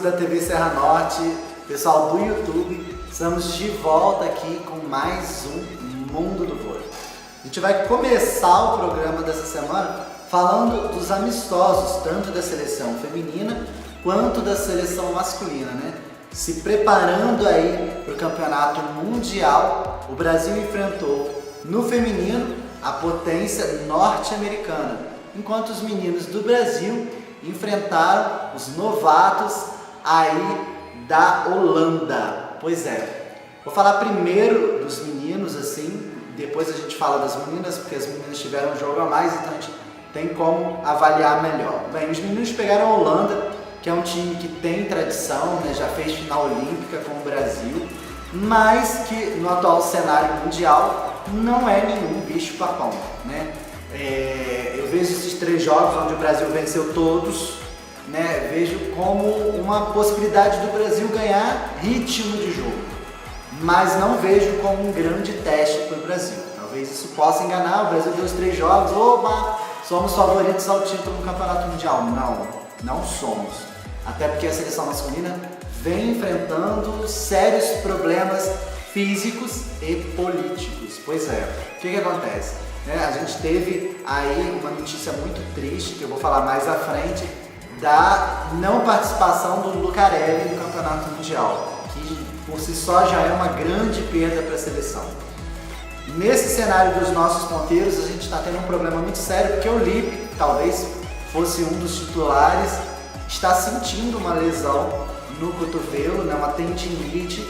da TV Serra Norte, pessoal do YouTube, estamos de volta aqui com mais um Mundo do Vôlei. A gente vai começar o programa dessa semana falando dos amistosos, tanto da seleção feminina quanto da seleção masculina, né? Se preparando aí para o campeonato mundial, o Brasil enfrentou no feminino a potência norte-americana, enquanto os meninos do Brasil enfrentaram os novatos aí da Holanda. Pois é, vou falar primeiro dos meninos, assim, depois a gente fala das meninas, porque as meninas tiveram um jogo a mais, então a gente tem como avaliar melhor. Bem, os meninos pegaram a Holanda, que é um time que tem tradição, né, já fez final olímpica com o Brasil, mas que no atual cenário mundial não é nenhum bicho-papão, né? Eu vejo esses 3 jogos onde o Brasil venceu todos, né? Vejo como uma possibilidade do Brasil ganhar ritmo de jogo, mas não vejo como um grande teste para o Brasil. Talvez isso possa enganar, o Brasil deu os 3 jogos, oba, somos favoritos ao título no Campeonato Mundial. Não somos. Até porque a seleção masculina vem enfrentando sérios problemas físicos e políticos. Pois é, o que acontece? A gente teve aí uma notícia muito triste, que eu vou falar mais à frente, da não participação do Lucarelli no Campeonato Mundial, que por si só já é uma grande perda para a seleção. Nesse cenário dos nossos ponteiros, a gente está tendo um problema muito sério, porque o Lipe, talvez fosse um dos titulares, está sentindo uma lesão no cotovelo, né, uma tendinite,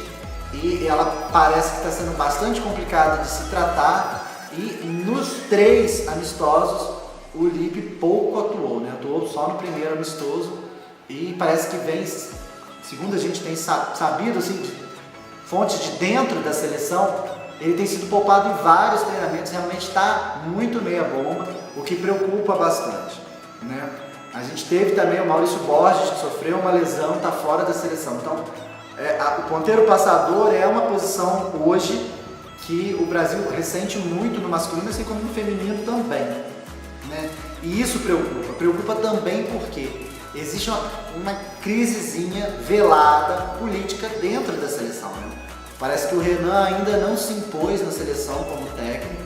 e ela parece que está sendo bastante complicada de se tratar, e nos 3 amistosos o Lipe pouco atuou, né? Atuou só no primeiro amistoso, e parece que vem, segundo a gente tem sabido, assim, de fontes de dentro da seleção, ele tem sido poupado em vários treinamentos, realmente está muito meia bomba, o que preocupa bastante, né? A gente teve também o Maurício Borges, que sofreu uma lesão, está fora da seleção. Então, o ponteiro passador é uma posição hoje que o Brasil ressente muito no masculino, assim como no feminino também, né? E isso preocupa também porque existe uma crisezinha velada política dentro da seleção, né? Parece que o Renan ainda não se impôs na seleção como técnico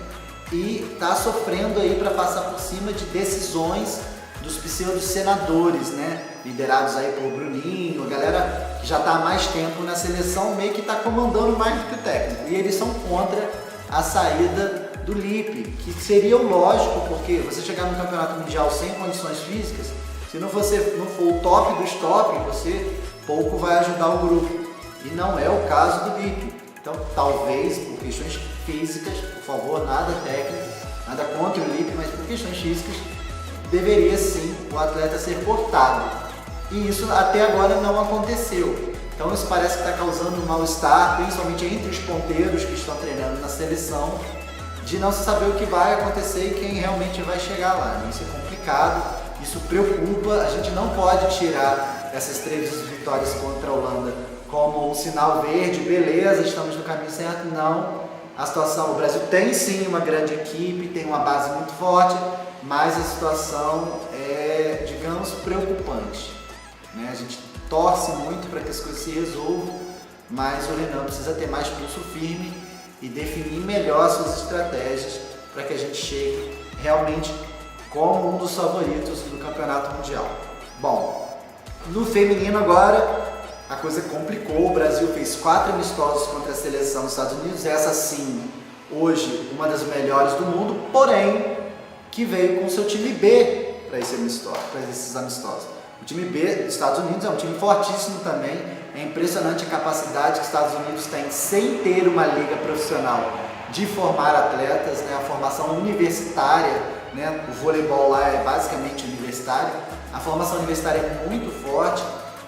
e está sofrendo aí para passar por cima de decisões dos pseudo-senadores, né? Liderados aí por Bruninho, a galera que já está há mais tempo na seleção, meio que está comandando mais do que o técnico. E eles são contra a saída do Lipe, que seria o lógico, porque você chegar no campeonato mundial sem condições físicas, se não for o top dos top, você pouco vai ajudar o grupo. E não é o caso do Lipe. Então, talvez, por questões físicas, por favor, nada técnico, nada contra o Lipe, mas por questões físicas, deveria sim o atleta ser cortado. E isso até agora não aconteceu. Então isso parece que está causando um mal-estar, principalmente entre os ponteiros que estão treinando na seleção, de não se saber o que vai acontecer e quem realmente vai chegar lá. Isso é complicado, isso preocupa. A gente não pode tirar essas 3 vitórias contra a Holanda como um sinal verde, beleza, estamos no caminho certo. Não. A situação, o Brasil tem sim uma grande equipe, tem uma base muito forte, mas a situação é, digamos, preocupante, né? A gente torce muito para que as coisas se resolvam, mas o Renan precisa ter mais pulso firme e definir melhor suas estratégias para que a gente chegue realmente como um dos favoritos do Campeonato Mundial. Bom, no feminino agora a coisa complicou, o Brasil fez 4 amistosos contra a seleção dos Estados Unidos, essa sim, hoje uma das melhores do mundo, porém que veio com seu time B para esses amistosos. O time B dos Estados Unidos é um time fortíssimo também, é impressionante a capacidade que os Estados Unidos têm, sem ter uma liga profissional, de formar atletas, né? A formação universitária, né? O voleibol lá é basicamente universitário, a formação universitária é muito forte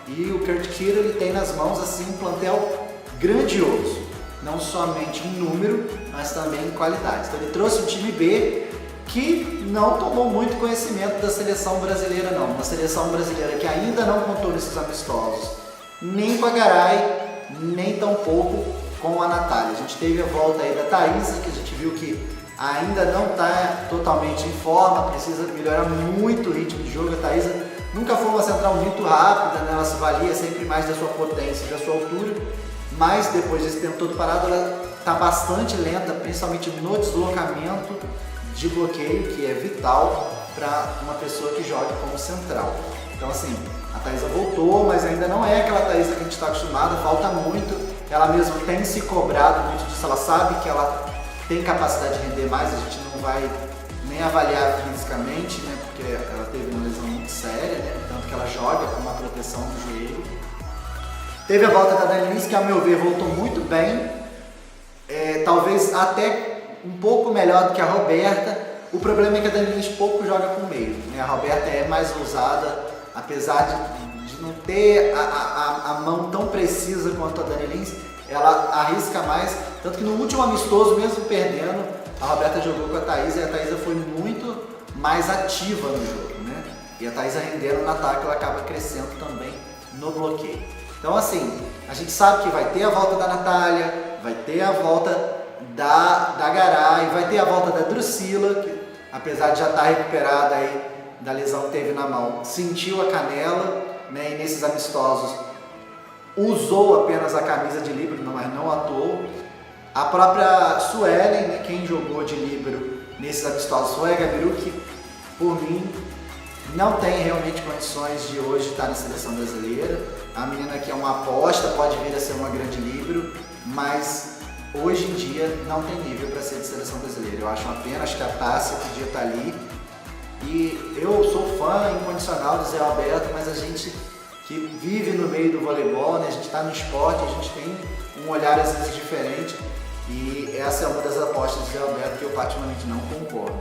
e o Kurt Kittle ele tem nas mãos assim, um plantel grandioso, não somente em número, mas também em qualidade. Então ele trouxe um time B que não tomou muito conhecimento da seleção brasileira não, uma seleção brasileira que ainda não contou nesses amistosos, nem com a Garay, nem tampouco com a Natália. A gente teve a volta aí da Thaísa, que a gente viu que ainda não está totalmente em forma, precisa melhorar muito o ritmo de jogo. A Thaísa Nunca foi uma central muito rápida, né? Ela se valia sempre mais da sua potência e da sua altura, mas depois desse tempo todo parado, ela está bastante lenta, principalmente no deslocamento de bloqueio, que é vital para uma pessoa que joga como central. Então assim, a Thaisa voltou, mas ainda não é aquela Thaisa que a gente está acostumado, falta muito. Ela mesma tem se cobrado muito disso, ela sabe que ela tem capacidade de render mais, a gente não vai nem avaliar fisicamente, né, porque ela teve uma lesão muito séria, né, tanto que ela joga com uma proteção no joelho. Teve a volta da Dani Lins, que ao meu ver voltou muito bem, talvez até um pouco melhor do que a Roberta. O problema é que a Dani Lins pouco joga com o meio, né? A Roberta é mais ousada, apesar de não ter a mão tão precisa quanto a Dani Lins, ela arrisca mais, tanto que no último amistoso, mesmo perdendo, a Roberta jogou com a Thaisa e a Thaisa foi muito mais ativa no jogo, né? E a Thaisa rendendo no ataque, ela acaba crescendo também no bloqueio. Então assim, a gente sabe que vai ter a volta da Natália, vai ter a volta da Garay, vai ter a volta da Drusila, que apesar de já estar recuperada aí da lesão que teve na mão, sentiu a canela, né? E nesses amistosos usou apenas a camisa de líbero, mas não atuou. A própria Suelen, né, quem jogou de líbero nesses amistosos foi a Gabiru, que por mim não tem realmente condições de hoje estar na seleção brasileira. A menina que é uma aposta, pode vir a ser uma grande líbero, mas hoje em dia não tem nível para ser de seleção brasileira. Eu acho uma pena, acho que a Tássia podia estar ali. E eu sou fã incondicional do Zé Alberto, mas a gente que vive no meio do voleibol, né, a gente está no esporte, a gente tem um olhar às vezes diferente. E essa é uma das apostas do Zé Alberto que eu particularmente não concordo,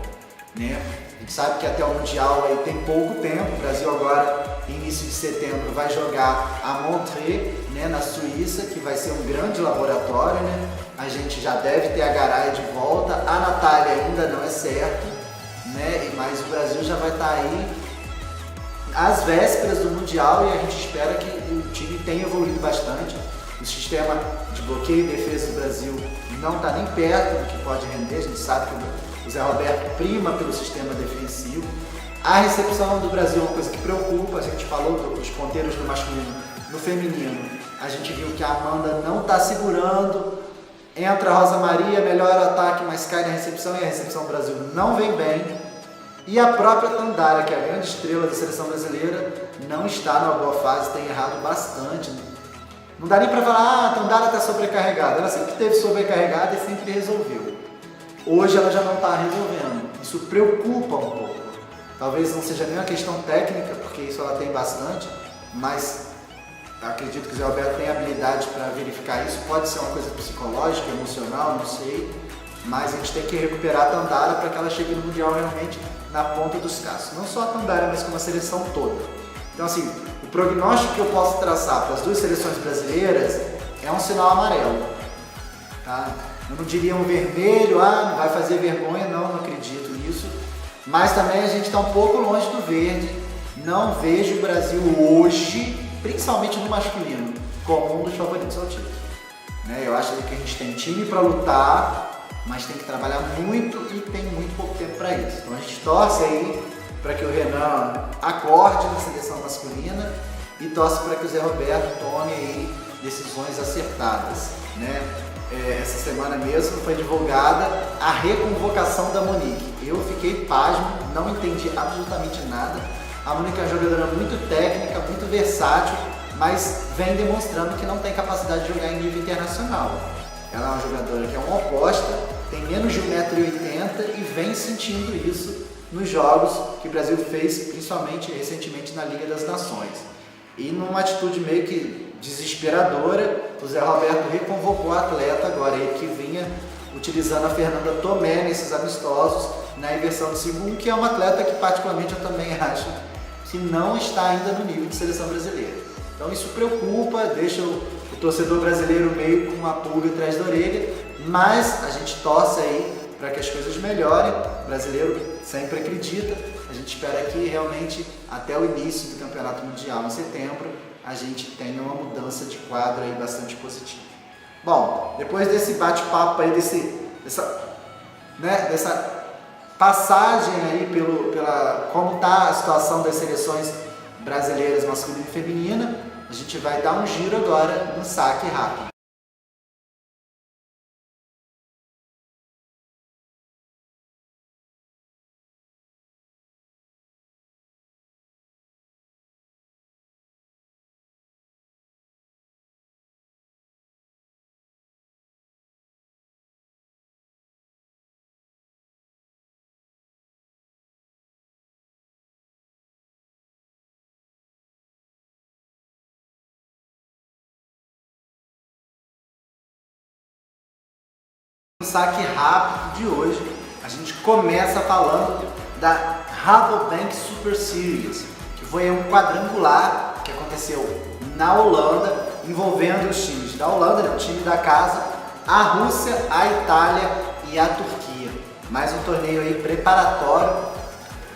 né? A gente sabe que até o Mundial aí tem pouco tempo. O Brasil agora, início de setembro, vai jogar a Montreux, né, na Suíça, que vai ser um grande laboratório, né? A gente já deve ter a Garay de volta, a Natália ainda não é certo, né? Mas o Brasil já vai estar aí às vésperas do Mundial e a gente espera que o time tenha evoluído bastante. O sistema de bloqueio e defesa do Brasil não está nem perto do que pode render. A gente sabe que o Zé Roberto prima pelo sistema defensivo. A recepção do Brasil é uma coisa que preocupa. A gente falou dos ponteiros do masculino. No feminino, a gente viu que a Amanda não está segurando. Entra a Rosa Maria, melhora o ataque, mas cai na recepção e a recepção do Brasil não vem bem. E a própria Tandara, que é a grande estrela da seleção brasileira, não está numa boa fase, tem errado bastante. Não dá nem para falar, a Tandara está sobrecarregada. Ela sempre esteve sobrecarregada e sempre resolveu. Hoje ela já não está resolvendo. Isso preocupa um pouco. Talvez não seja nem uma questão técnica, porque isso ela tem bastante, mas acredito que o Zé Alberto tem habilidade para verificar isso. Pode ser uma coisa psicológica, emocional, não sei. Mas a gente tem que recuperar a Tandara para que ela chegue no Mundial realmente na ponta dos cascos. Não só a Tandara, mas como a seleção toda. Então assim, o prognóstico que eu posso traçar para as duas seleções brasileiras é um sinal amarelo. Tá? Eu não diria um vermelho, não vai fazer vergonha, não acredito nisso. Mas também a gente está um pouco longe do verde. Não vejo o Brasil hoje, principalmente no masculino, como um dos favoritos ao título. Né? Eu acho que a gente tem time para lutar, mas tem que trabalhar muito e tem muito pouco tempo para isso. Então a gente torce aí para que o Renan acorde na seleção masculina e torce para que o Zé Roberto tome aí decisões acertadas, né? Essa semana mesmo foi divulgada a reconvocação da Monique. Eu fiquei pasmo, não entendi absolutamente nada. A Monique é uma jogadora muito técnica, muito versátil, mas vem demonstrando que não tem capacidade de jogar em nível internacional. Ela é uma jogadora que é uma oposta, tem menos de 1,80 m e vem sentindo isso nos jogos que o Brasil fez, principalmente recentemente na Liga das Nações. E numa atitude meio que desesperadora, o Zé Roberto reconvocou a atleta agora, ele que vinha utilizando a Fernanda Tomé nesses amistosos na inversão de segundo, que é uma atleta que particularmente eu também acho que não está ainda no nível de seleção brasileira. Então isso preocupa, deixa o torcedor brasileiro meio com uma pulga atrás da orelha, mas a gente torce aí para que as coisas melhorem. O brasileiro sempre acredita. A gente espera que realmente até o início do Campeonato Mundial em setembro a gente tenha uma mudança de quadro aí bastante positiva. Bom, depois desse bate-papo aí, dessa passagem aí pela como está a situação das seleções brasileiras masculina e feminina, a gente vai dar um giro agora no saque rápido. No saque rápido de hoje, a gente começa falando da Rabobank Super Series, que foi um quadrangular que aconteceu na Holanda, envolvendo os times da Holanda, o time da casa, a Rússia, a Itália e a Turquia. Mais um torneio aí preparatório,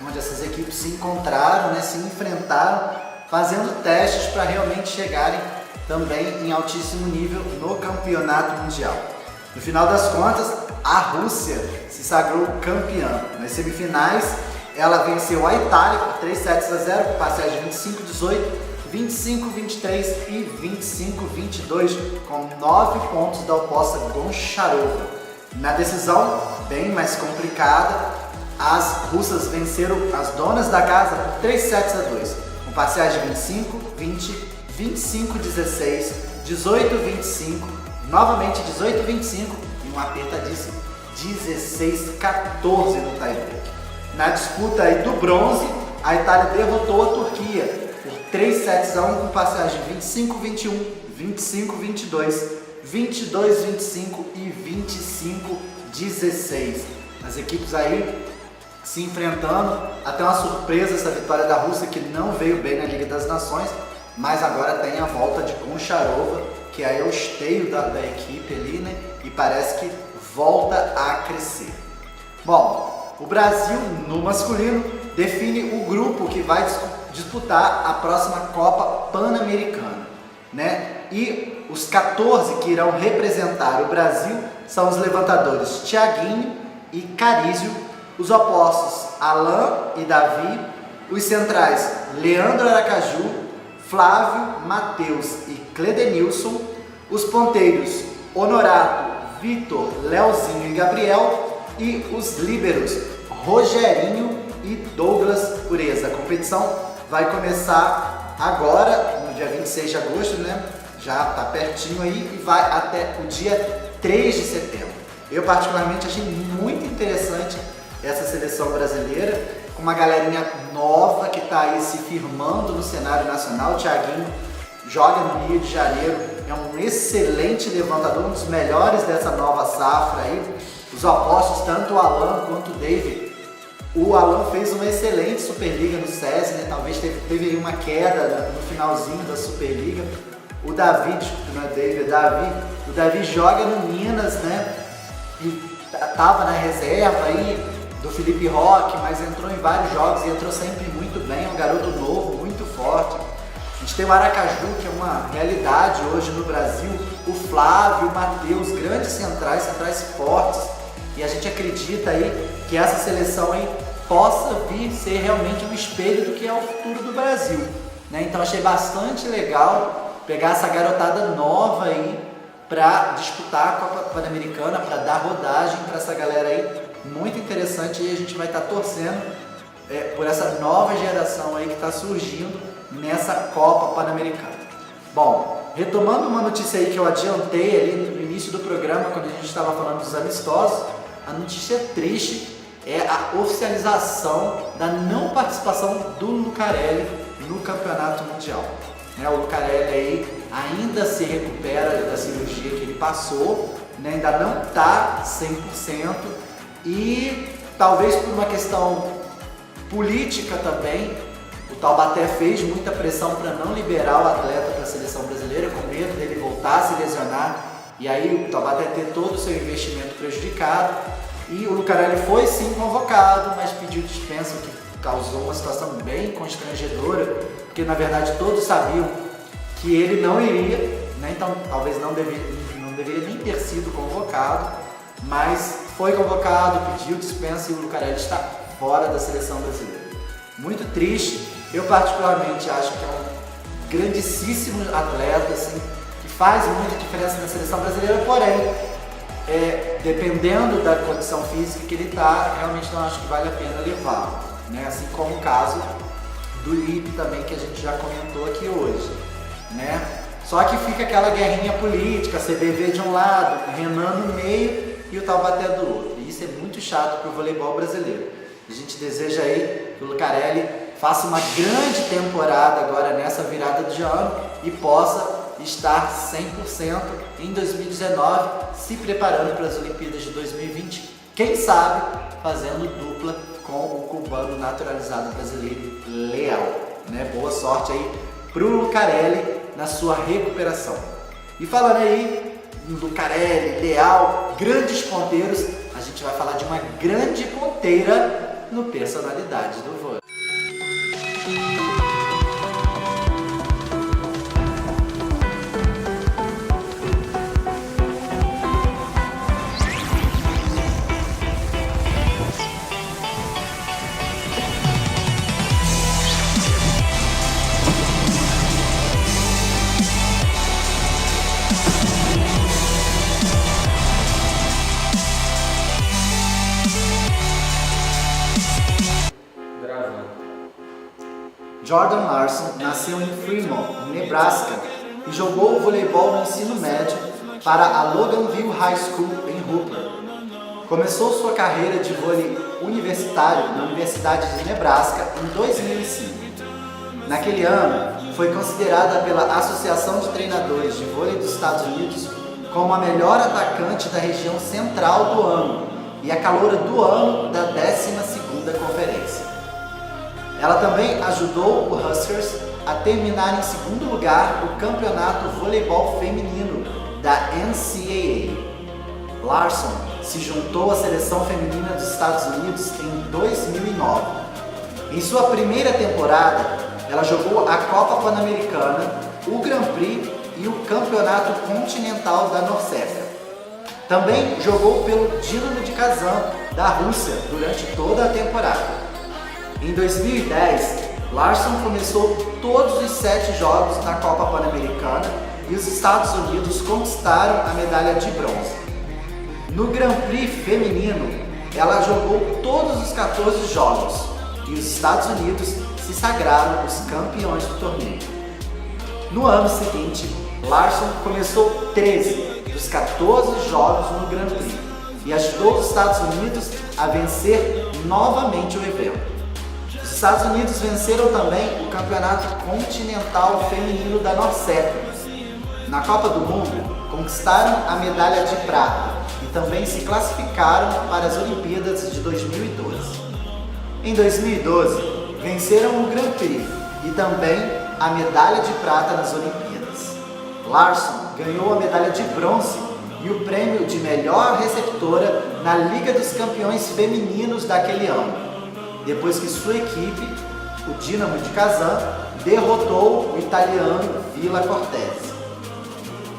onde essas equipes se encontraram, se enfrentaram, fazendo testes para realmente chegarem também em altíssimo nível no campeonato mundial. No final das contas, a Rússia se sagrou campeã. Nas semifinais, ela venceu a Itália por 3-0, com parciais de 25-18, 25-23 e 25-22, com 9 pontos da oposta Goncharova. Na decisão, bem mais complicada, as russas venceram as donas da casa por 3-2, com parciais de 25-20, 25-16, 18-25, novamente 18-25 e um apertadíssimo 16-14 no tie-break. Na disputa aí do bronze, a Itália derrotou a Turquia por 3-1 com parciais de 25-21, 25-22, 22-25 e 25-16. As equipes aí se enfrentando, até uma surpresa essa vitória da Rússia, que não veio bem na Liga das Nações, mas agora tem a volta de Goncharova, que aí é o esteio da equipe ali, e parece que volta a crescer. Bom, o Brasil no masculino define o grupo que vai disputar a próxima Copa Pan-Americana, E os 14 que irão representar o Brasil são os levantadores Thiaguinho e Carísio, os opostos Alain e Davi, os centrais Leandro Aracaju, Flávio, Matheus e Cledenilson, os ponteiros Honorato, Vitor, Leozinho e Gabriel e os líberos Rogerinho e Douglas Pureza. A competição vai começar agora, no dia 26 de agosto, Já está pertinho aí e vai até o dia 3 de setembro. Eu particularmente achei muito interessante essa seleção brasileira, com uma galerinha nova que está aí se firmando no cenário nacional. O Thiaguinho joga no Rio de Janeiro, é um excelente levantador, um dos melhores dessa nova safra aí. Os opostos, tanto o Alan quanto o David. O Alan fez uma excelente Superliga no SESI, Talvez teve aí uma queda no finalzinho da Superliga. O Davi, não é David, o Davi joga no Minas, E estava na reserva aí do Felipe Roque, mas entrou em vários jogos e entrou sempre muito bem, um garoto novo, muito forte. A gente tem o Aracaju, que é uma realidade hoje no Brasil, o Flávio, o Matheus, grandes centrais fortes, e a gente acredita aí que essa seleção aí possa vir ser realmente um espelho do que é o futuro do Brasil, Então achei bastante legal pegar essa garotada nova aí para disputar a Copa Pan-Americana, para dar rodagem para essa galera aí. Muito interessante, e a gente vai estar torcendo por essa nova geração aí que está surgindo nessa Copa Pan-Americana. Bom, retomando uma notícia aí que eu adiantei ali no início do programa, quando a gente estava falando dos amistosos, a notícia triste é a oficialização da não participação do Lucarelli no Campeonato Mundial. O Lucarelli aí ainda se recupera da cirurgia que ele passou, ainda não está 100%, e talvez por uma questão política também, o Taubaté fez muita pressão para não liberar o atleta para a seleção brasileira, com medo dele voltar a se lesionar, e aí o Taubaté ter todo o seu investimento prejudicado. E o Lucarelli foi sim convocado, mas pediu dispensa, o que causou uma situação bem constrangedora, porque na verdade todos sabiam que ele não iria, então talvez não deveria nem ter sido convocado, mas foi convocado, pediu dispensa e o Lucarelli está fora da seleção brasileira. Muito triste, Eu particularmente acho que é um grandíssimo atleta, assim, que faz muita diferença na seleção brasileira, porém, dependendo da condição física que ele está, realmente não acho que vale a pena levá-lo, né? Assim como o caso do Lipe também, que a gente já comentou aqui hoje, né? Só que fica aquela guerrinha política, CBV de um lado, Renan no meio e o Taubaté do outro. E isso é muito chato para o voleibol brasileiro. A gente deseja aí que o Lucarelli faça uma grande temporada agora nessa virada de ano e possa estar 100% em 2019, se preparando para as Olimpíadas de 2020, quem sabe fazendo dupla com o cubano naturalizado brasileiro Leal, né? Boa sorte aí pro Lucarelli na sua recuperação. E falando aí do Lucarelli, Leal, grandes ponteiros, a gente vai falar de uma grande ponteira no Personalidade do Vôlei. Jordan Larson nasceu em Fremont, Nebraska, e jogou voleibol no ensino médio para a Loganville High School em Hooper. Começou sua carreira de vôlei universitário na Universidade de Nebraska em 2005. Naquele ano, foi considerada pela Associação de Treinadores de Vôlei dos Estados Unidos como a melhor atacante da região central do ano e a caloura do ano da 12ª conferência. Ela também ajudou o Huskers a terminar em segundo lugar o campeonato voleibol feminino da NCAA. Larson se juntou à seleção feminina dos Estados Unidos em 2009. Em sua primeira temporada, ela jogou a Copa Pan-Americana, o Grand Prix e o Campeonato Continental da Norseca. Também jogou pelo Dinamo de Kazan da Rússia durante toda a temporada. Em 2010, Larson começou todos os 7 jogos na Copa Pan-Americana e os Estados Unidos conquistaram a medalha de bronze. No Grand Prix feminino, ela jogou todos os 14 jogos e os Estados Unidos se sagraram os campeões do torneio. No ano seguinte, Larson começou 13 dos 14 jogos no Grand Prix e ajudou os Estados Unidos a vencer novamente o evento. Os Estados Unidos venceram também o Campeonato Continental Feminino da Norseca. Na Copa do Mundo, conquistaram a medalha de prata e também se classificaram para as Olimpíadas de 2012. Em 2012, venceram o Grand Prix e também a medalha de prata nas Olimpíadas. Larson ganhou a medalha de bronze e o prêmio de melhor receptora na Liga dos Campeões Femininos daquele ano, depois que sua equipe, o Dinamo de Kazan, derrotou o italiano Villa Cortese.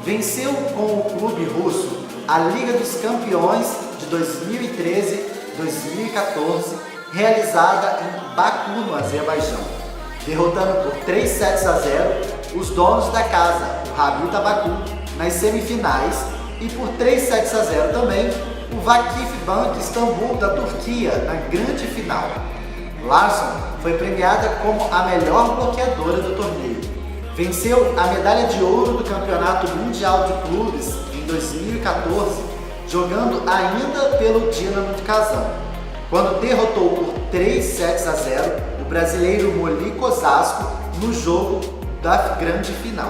Venceu com o clube russo a Liga dos Campeões de 2013-2014, realizada em Baku, no Azerbaijão, derrotando por 3-0 os donos da casa, o Rabita Baku, nas semifinais e por 3-0 também o Vakif Bank Istambul da Turquia na grande final. Larson foi premiada como a melhor bloqueadora do torneio. Venceu a medalha de ouro do Campeonato Mundial de Clubes em 2014, jogando ainda pelo Dinamo de Kazan, quando derrotou por 3-0 o brasileiro Molik Osasco no jogo da grande final.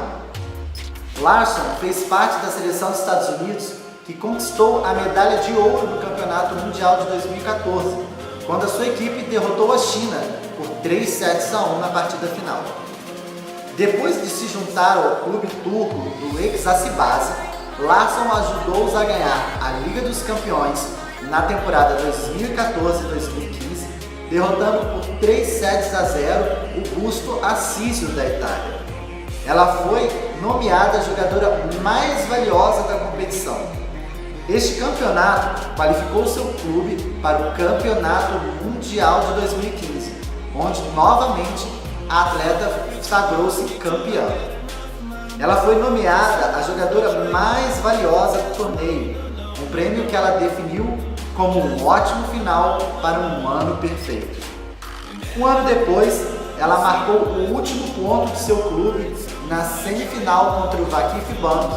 Larson fez parte da seleção dos Estados Unidos que conquistou a medalha de ouro do Campeonato Mundial de 2014, quando a sua equipe derrotou a China por 3-1 na partida final. Depois de se juntar ao clube turco do Eksaksibasi, Larson ajudou-os a ganhar a Liga dos Campeões na temporada 2014-2015, derrotando por 3-0 o Busto Assísio da Itália. Ela foi nomeada a jogadora mais valiosa da competição. Este campeonato qualificou seu clube para o Campeonato Mundial de 2015, onde novamente a atleta sagrou-se campeã. Ela foi nomeada a jogadora mais valiosa do torneio, um prêmio que ela definiu como um ótimo final para um ano perfeito. Um ano depois, ela marcou o último ponto do seu clube na semifinal contra o Vakif Bank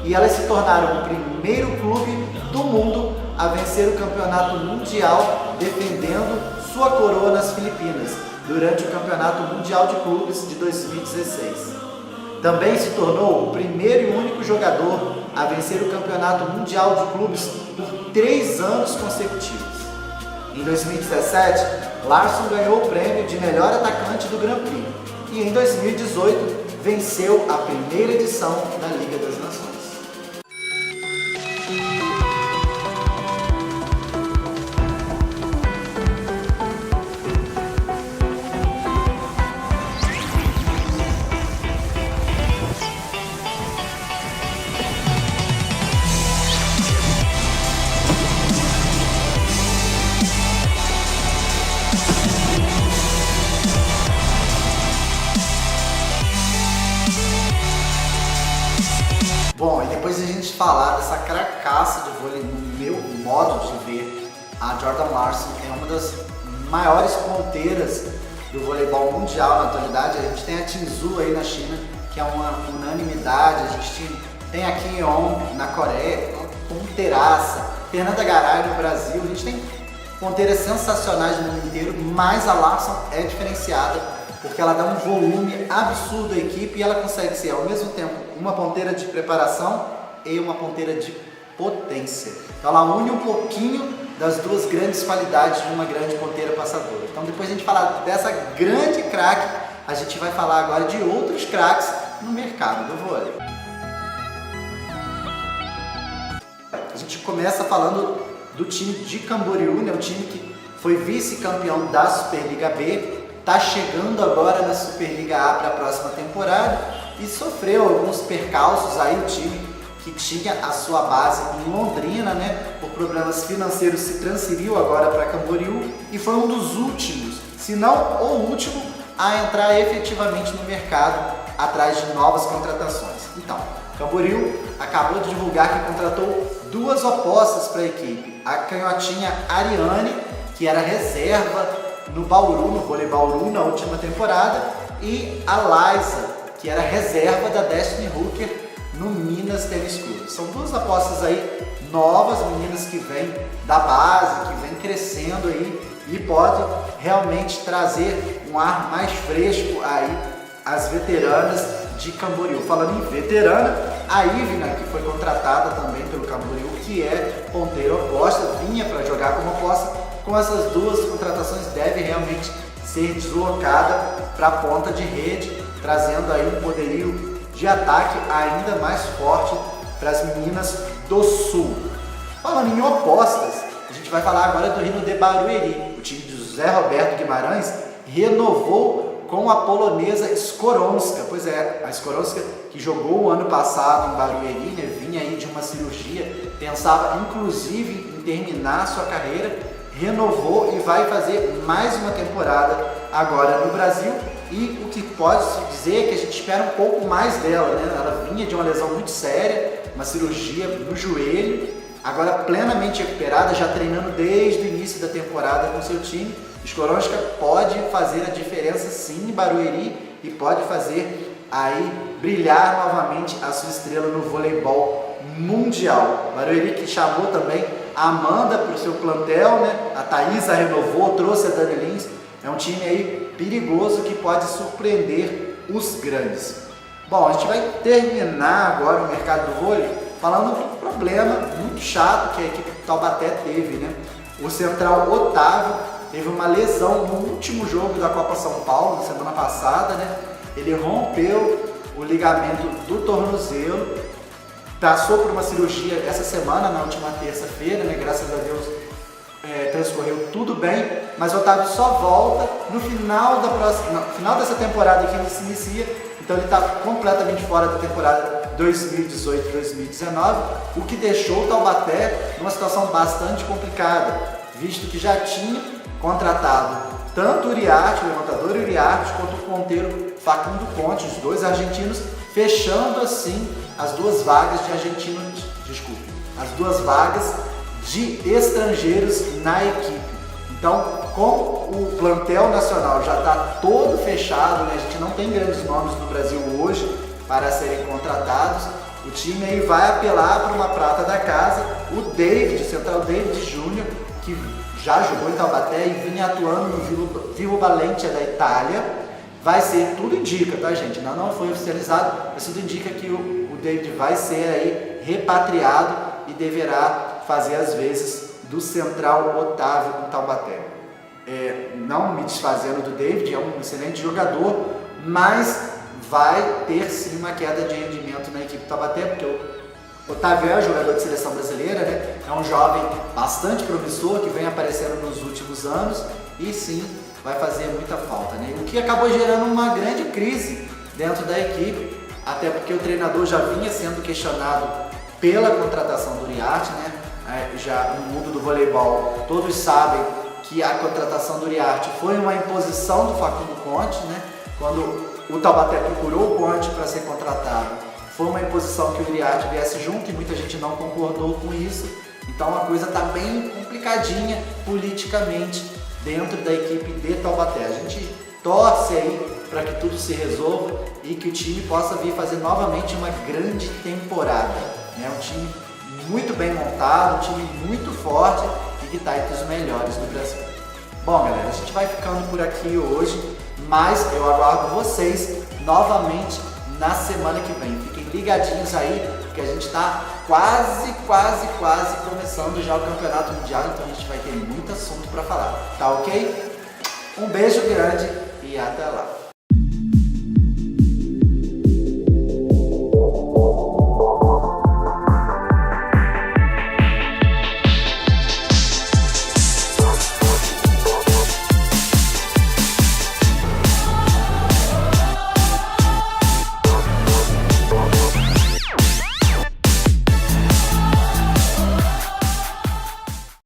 e elas se tornaram o primeiro clube do mundo a vencer o campeonato mundial defendendo sua coroa nas Filipinas durante o Campeonato Mundial de Clubes de 2016. Também se tornou o primeiro e único jogador a vencer o Campeonato Mundial de Clubes por 3 anos consecutivos. Em 2017, Larsson ganhou o prêmio de melhor atacante do Grand Prix e em 2018 venceu a primeira edição da Liga das Nações. Bom, e depois de a gente falar dessa cracaça de vôlei, no meu modo de ver, a Jordan Larsson é uma das maiores ponteiras do voleibol mundial na atualidade. A gente tem a Tinzu aí na China, que é uma unanimidade, a gente tem a Kim Yeon na Coreia, uma ponteiraça, Fernanda Garay no Brasil, a gente tem ponteiras sensacionais no mundo inteiro, mas a Larsson é diferenciada porque ela dá um volume absurdo à equipe e ela consegue ser ao mesmo tempo uma ponteira de preparação e uma ponteira de potência. Então ela une um pouquinho das duas grandes qualidades de uma grande ponteira passadora. Então depois de a gente falar dessa grande craque, a gente vai falar agora de outros craques no mercado do vôlei. A gente começa falando do time de Camboriú, né? O time que foi vice-campeão da Superliga B, está chegando agora na Superliga A para a próxima temporada e sofreu alguns percalços aí. O time que tinha a sua base em Londrina, né, por problemas financeiros, se transferiu agora para Camboriú e foi um dos últimos, se não o último, a entrar efetivamente no mercado atrás de novas contratações. Então, Camboriú acabou de divulgar que contratou 2 opostas para a equipe, a canhotinha Ariane, que era reserva no Bauru, no vôlei Bauru na última temporada, e a Liza, que era reserva da Destiny Hooker no Minas Tênis Clube. São 2 apostas aí novas, meninas que vêm da base, que vêm crescendo aí e podem realmente trazer um ar mais fresco aí às veteranas de Camboriú. Falando em veterana, a Ivna, que foi contratada também pelo Camboriú, que é ponteira oposta, vinha para jogar como oposta. Com essas 2 contratações deve realmente ser deslocada para a ponta de rede, trazendo aí um poderio de ataque ainda mais forte para as meninas do Sul. Falando em opostas, a gente vai falar agora do Rino de Barueri. O time de José Roberto Guimarães renovou com a polonesa Skoronska. Pois é, a Skoronska que jogou o ano passado em Barueri, né, vinha aí de uma cirurgia, pensava inclusive em terminar a sua carreira, renovou e vai fazer mais uma temporada agora no Brasil. E o que pode se dizer é que a gente espera um pouco mais dela, né? Ela vinha de uma lesão muito séria, uma cirurgia no joelho, agora plenamente recuperada, já treinando desde o início da temporada com seu time. Skoronska pode fazer a diferença sim em Barueri e pode fazer aí brilhar novamente a sua estrela no voleibol mundial. Barueri que chamou também a Amanda para o seu plantel, né? A Thaisa renovou, trouxe a Dani Lins. É um time aí perigoso que pode surpreender os grandes. Bom, a gente vai terminar agora o mercado do vôlei falando de um problema muito chato que a equipe do Taubaté teve, né? O central Otávio teve uma lesão no último jogo da Copa São Paulo, na semana passada, né? Ele rompeu o ligamento do tornozelo, passou por uma cirurgia essa semana, na última terça-feira, né? Graças a Deus transcorreu tudo bem, mas o Otávio só volta no final dessa temporada que ele se inicia, então ele está completamente fora da temporada 2018-2019, o que deixou o Taubaté numa situação bastante complicada, visto que já tinha contratado tanto o Uriarte, o levantador Uriarte, quanto o ponteiro Facundo Conte, os dois argentinos, fechando assim as duas vagas as duas vagas de estrangeiros na equipe. Então, como o plantel nacional já está todo fechado, né? A gente não tem grandes nomes no Brasil hoje para serem contratados, o time aí vai apelar para uma prata da casa, o David, o central David Júnior, que já jogou em Taubaté e vinha atuando no Vivo Valentia da Itália. Vai ser, tudo indica, tá, gente? Não foi oficializado, mas tudo indica que o David vai ser aí repatriado e deverá fazer as vezes do central Otávio em Taubaté. Não me desfazendo do David, é um excelente jogador, mas vai ter sim uma queda de rendimento na equipe Taubaté, porque o Otávio é jogador de seleção brasileira, né? É um jovem bastante promissor que vem aparecendo nos últimos anos e sim vai fazer muita falta, né? O que acabou gerando uma grande crise dentro da equipe, até porque o treinador já vinha sendo questionado pela contratação do Uriarte, né? Já no mundo do voleibol todos sabem que a contratação do Uriarte foi uma imposição do Facundo Conte, né? Quando o Taubaté procurou o Conte para ser contratado, foi uma imposição que o Uriarte viesse junto e muita gente não concordou com isso. Então a coisa está bem complicadinha politicamente dentro da equipe de Taubaté. A gente torce aí para que tudo se resolva e que o time possa vir fazer novamente uma grande temporada. É um time muito bem montado, um time muito forte e que está entre os melhores do Brasil. Bom, galera, a gente vai ficando por aqui hoje, mas eu aguardo vocês novamente na semana que vem. Fiquem ligadinhos aí, porque a gente está quase começando já o Campeonato Mundial, então a gente vai ter muito assunto para falar, tá ok? Um beijo grande e até lá!